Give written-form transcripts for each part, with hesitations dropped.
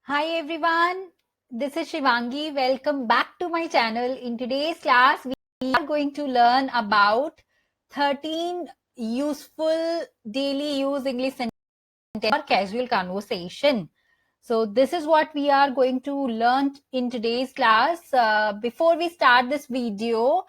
Hi everyone, this is Shivangi. Welcome back to my channel. In today's class, we are going to learn about 13 useful daily use English sentences for casual conversation. So this is what we are going to learn in today's class. Before we start this video,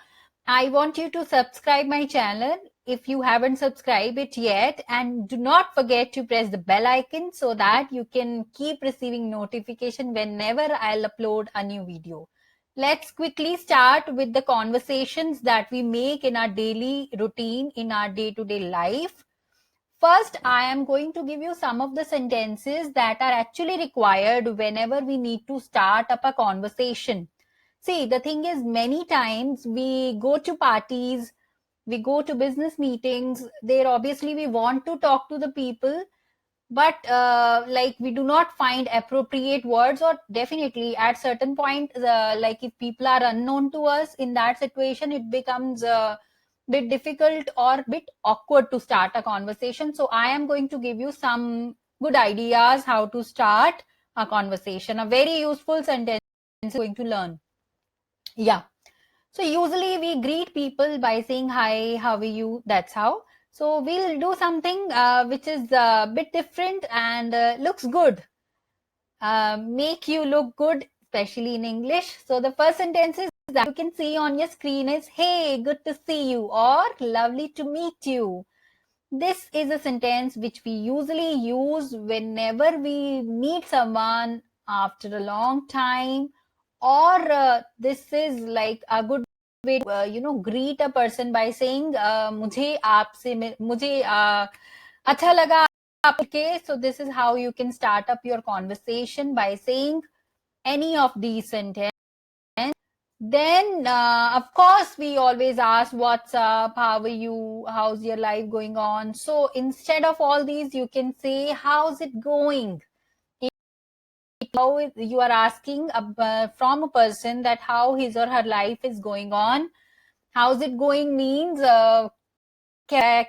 I want you to subscribe my channel if you haven't subscribed it yet, and do not forget to press the bell icon so that you can keep receiving notification whenever I'll upload a new video. Let's quickly start with the conversations that we make in our daily routine, in our day-to-day life. First, I am going to give you some of the sentences that are actually required whenever we need to start up a conversation. See, the thing is, many times we go to parties, we go to business meetings, there obviously we want to talk to the people, but like we do not find appropriate words, or definitely at certain point, like if people are unknown to us, in that situation it becomes bit difficult or bit awkward to start a conversation. So I am going to give you some good ideas how to start a conversation. A very useful sentence you're going to learn. Yeah. So usually we greet people by saying hi, how are you? That's how. So we'll do something which is a bit different and looks good. Make you look good, especially in English. So the first sentence is that you can see on your screen is, hey, good to see you, or lovely to meet you. This is a sentence which we usually use whenever we meet someone after a long time, or this is like a good way to greet a person by saying मुझे आपसे मुझे अच्छा लगा आपके. So this is how you can start up your conversation, by saying any of these sentences. Then, of course, we always ask, what's up? How are you? How's your life going on? So instead of all these, you can say, how's it going? How you are asking from a person that how his or her life is going on. How's it going means, kya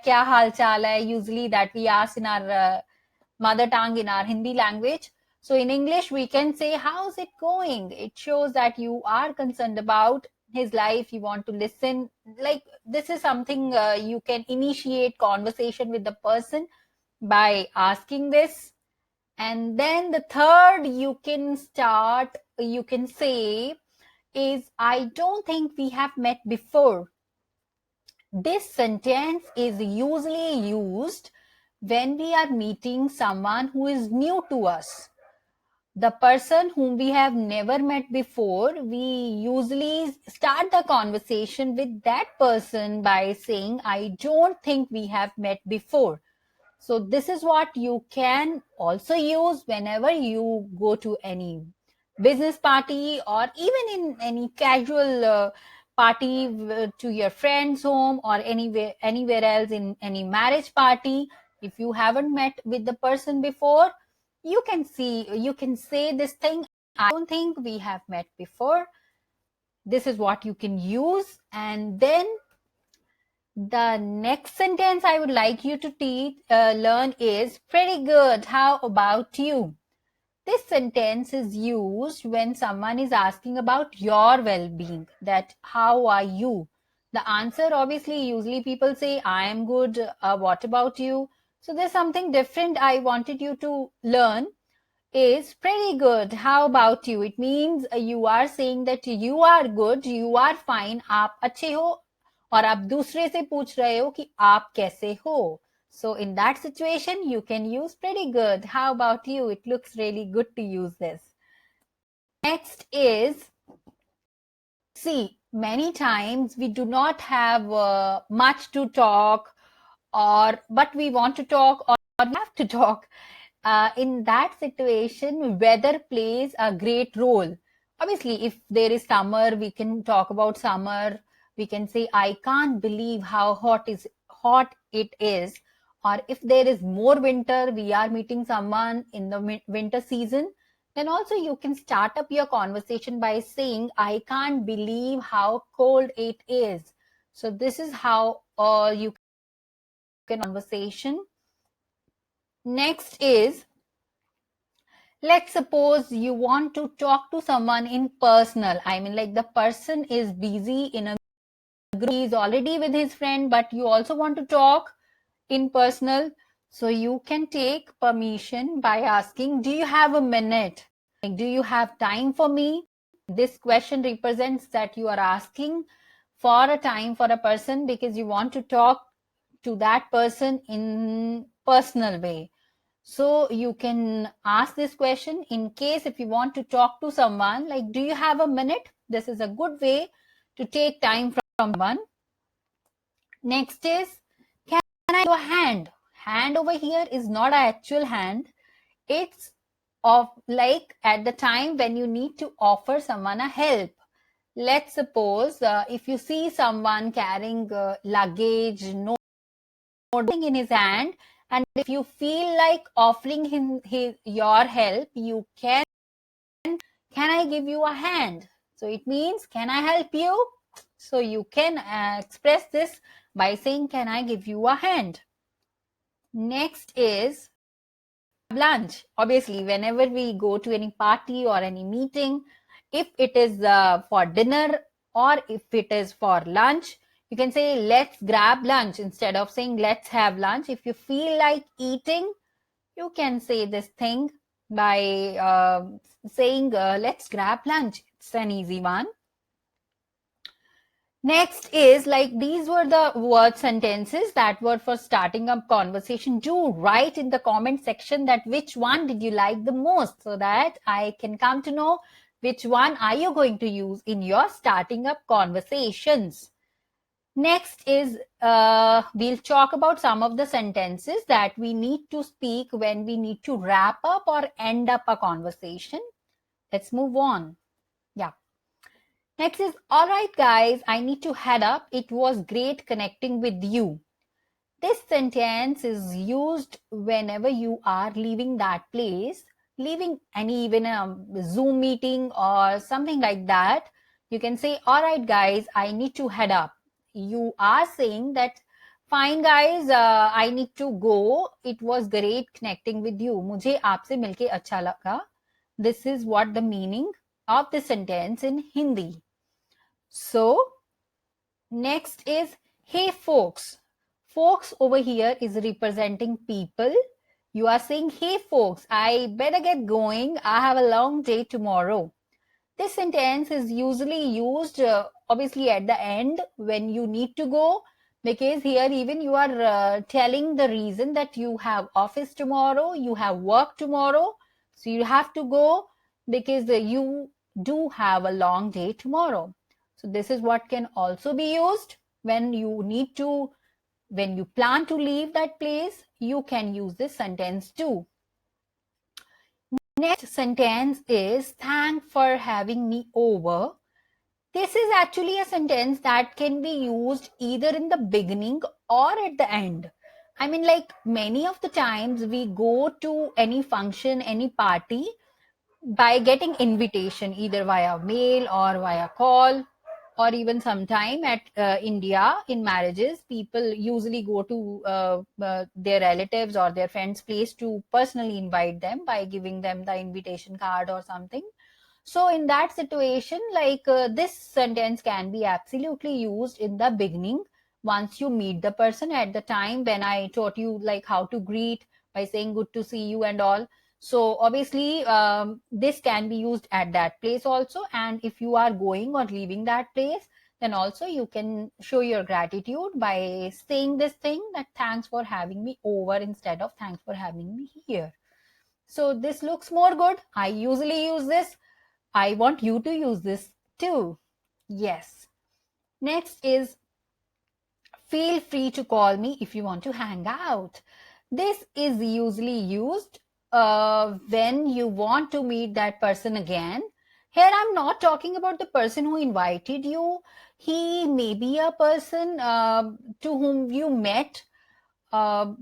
hal chal hai? Usually that we ask in our mother tongue, in our Hindi language. So in English, we can say, how's it going? It shows that you are concerned about his life. You want to listen. Like, this is something you can initiate conversation with the person by asking this. And then the third you can say is, I don't think we have met before. This sentence is usually used when we are meeting someone who is new to us. The person whom we have never met before, we usually start the conversation with that person by saying, I don't think we have met before. So this is what you can also use whenever you go to any business party, or even in any casual party to your friend's home, or anywhere else, in any marriage party. If you haven't met with the person before, you can say this thing, I don't think we have met before. This is what you can use. And then the next sentence I would like you to learn is, pretty good, how about you? This sentence is used when someone is asking about your well-being, that how are you? The answer, obviously, usually people say, I am good, what about you? So there's something different I wanted you to learn, is pretty good, how about you? It means you are saying that you are good, you are fine, आप अच्छे हो, और आप दूसरे से पूछ रहे हो कि आप कैसे हो. So in that situation, you can use pretty good. How about you? It looks really good to use this. Next is, see, many times we do not have much to talk, but we want to talk, or we have to talk. In that situation, weather plays a great role. Obviously, if there is summer, we can talk about summer. We can say, I can't believe how hot it is. Or if there is more winter, we are meeting someone in the winter season, then also you can start up your conversation by saying, I can't believe how cold it is. So this is how you can conversation. Next is, Let's suppose you want to talk to someone in personal. I mean, like the person is busy in a group, he is already with his friend, but you also want to talk in personal. So you can take permission by asking, do you have a minute? Like, do you have time for me? This question represents that you are asking for a time for a person because you want to talk to that person in personal way. So you can ask this question in case if you want to talk to someone, like, do you have a minute? This is a good way to take time from someone. Next is, can I give a hand? Hand over here is not an actual hand. It's of like at the time when you need to offer someone a help. Let's suppose if you see someone carrying luggage, nothing in his hand, and if you feel like offering him your help, you can I give you a hand? So it means, can I help you? So you can express this by saying, can I give you a hand? Next is lunch. Obviously, whenever we go to any party or any meeting, if it is for dinner or if it is for lunch, you can say, let's grab lunch instead of saying, let's have lunch. If you feel like eating, you can say this thing by saying, let's grab lunch. It's an easy one. Next is like these were the word sentences that were for starting up conversation. Do write in the comment section that which one did you like the most so that I can come to know which one are you going to use in your starting up conversations. Next is we'll talk about some of the sentences that we need to speak when we need to wrap up or end up a conversation. Let's move on. Yeah. Next is, all right, guys, I need to head up. It was great connecting with you. This sentence is used whenever you are leaving that place, leaving any even a Zoom meeting or something like that. You can say, all right, guys, I need to head up. You are saying that, fine, guys, I need to go. It was great connecting with you. मुझे आपसे मिलके अच्छा लगा. This is what the meaning of the sentence in Hindi. So, next is, hey folks. Folks over here is representing people. You are saying, hey folks, I better get going. I have a long day tomorrow. This sentence is usually used obviously at the end when you need to go, because here even you are telling the reason that you have office tomorrow, you have work tomorrow, so you have to go because you do have a long day tomorrow. So this is what can also be used when you need to, when you plan to leave that place, you can use this sentence too. Next sentence is, thanks for having me over. This is actually a sentence that can be used either in the beginning or at the end. I mean, like many of the times we go to any function, any party by getting invitation either via mail or via call, or even sometime at India in marriages, people usually go to their relatives or their friends' place to personally invite them by giving them the invitation card or something. So in that situation, like this sentence can be absolutely used in the beginning once you meet the person. At the time when I taught you like how to greet by saying good to see you and all. So obviously this can be used at that place also. And if you are going or leaving that place, then also you can show your gratitude by saying this thing that thanks for having me over instead of thanks for having me here. So this looks more good. I usually use this. I want you to use this too. Yes. Next is, feel free to call me if you want to hang out. This is usually used when you want to meet that person again. Here, I'm not talking about the person who invited you. He may be a person to whom you met uh,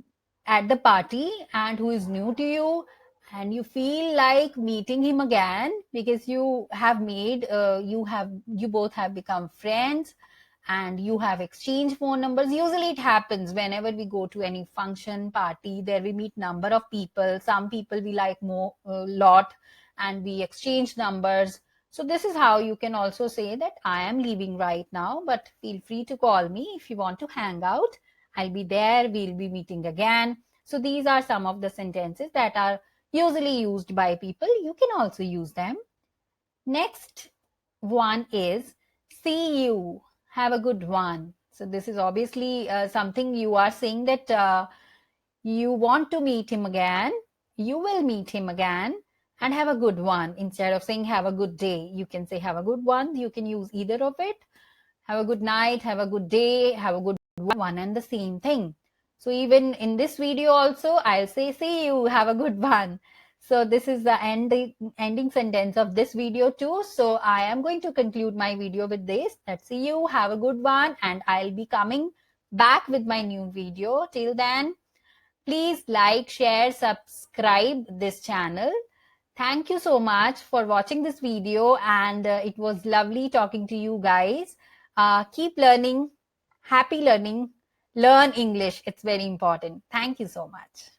at the party and who is new to you, and you feel like meeting him again because you have made you both have become friends, and you have exchanged phone numbers. Usually it happens whenever we go to any function, party, there we meet number of people. Some people we like more, lot, and we exchange numbers. So this is how you can also say that I am leaving right now, but feel free to call me if you want to hang out. I'll be there. We'll be meeting again. So these are some of the sentences that are usually used by people. You can also use them. Next one is see you. Have a good one. So this is obviously something you are saying that you want to meet him again. You will meet him again and have a good one. Instead of saying have a good day, you can say have a good one. You can use either of it. Have a good night, have a good day, have a good one and the same thing. So even in this video also, I'll say see you, have a good one. So this is the ending sentence of this video too. So I am going to conclude my video with this. Let's see you, have a good one, and I'll be coming back with my new video. Till then, please like, share, subscribe this channel. Thank you so much for watching this video, and it was lovely talking to you guys. Keep learning, happy learning, learn English. It's very important. Thank you so much.